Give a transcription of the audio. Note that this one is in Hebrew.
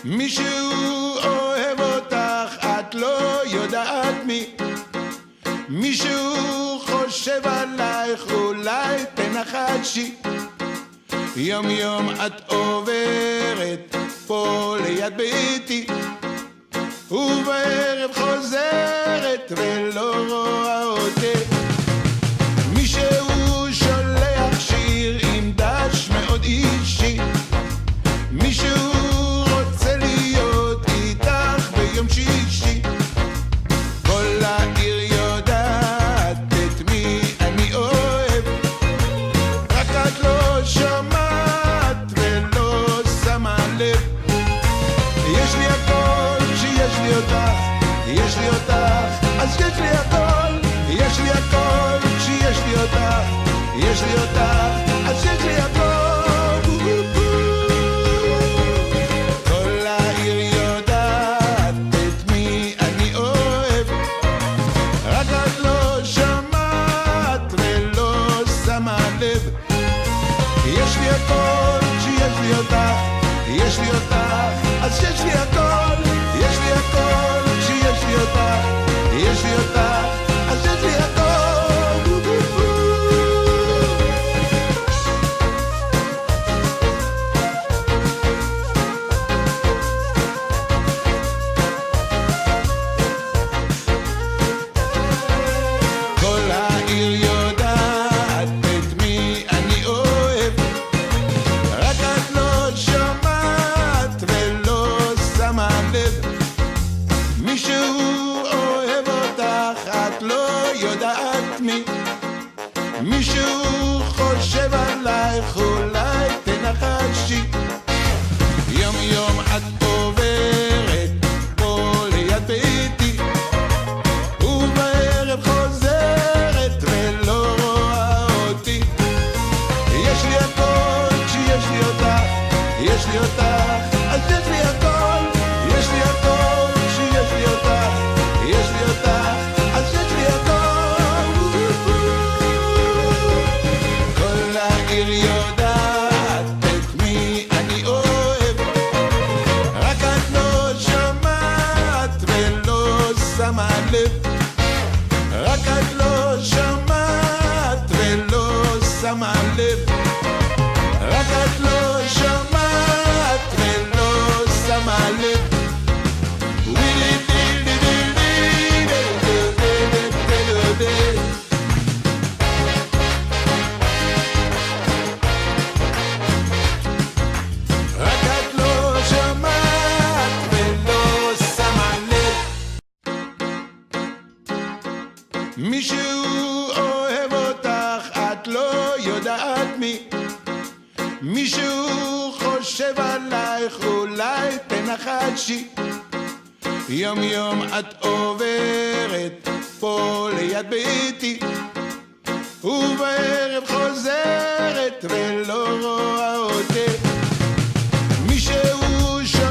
מישהו אוהב אותך, את לא יודעת מי. מישהו חושב עלייך, אולי תנחשי. יום יום את עוברת פה ליד ביתי, ובערב חוזרת ולא רואה אותי. מישהו שולח שיר עם דש מאוד אישי. מישהו רוצה להיות איתך ביום שישי. כל העיר יודעת את מי אני אוהב, רק את לא שומעת ולא שמה לב. יש לי הכל כשיש לי אותך, יש לי אותך אז יש לי הכל. יש לי הכל כשיש לי אותך, יש לי אותך אז יש לי הכל. כל העיר יודעת את מי אני אוהב, רק את לא שמעת ולא שמה לב. יש לי הכל כשיש לי אותך, יש לי אותך אז יש לי הכל. יש לי הכל כשיש לי אותך, יש לי אותך אז יש לי הכל. כל העיר יודעת את מי אני אוהב, רק את לא שומעת ולא שמה לב. מישהו אוהב אותך, את לא יודעת מי. מישהו חושב עלייך, אולי תנחשי. יום יום את עוברת פה ליד ביתי, ובערב חוזרת ולא רואה אותי. יש לי הכל כשיש לי אותך, יש לי אותך אז יש לי הכל. יש לי הכל כשיש לי אותך, יש לי אותך אז יש לי הכל. כל העיר יודעת את מי אני אוהב, רק את לא שומעת ולא שמה לב. רק את לא שומעת ולא שמה לב. רק את לא שומעת ולא שמה לב. רק את לא שומעת ולא שמה לב. מישהו אוהב אותך, את לא יודעת מי. מישהו חושב עלייך, אולי תנחשי. יום יום את עוברת פה ליד ביתי, ובערב חוזרת ולא רואה אותי.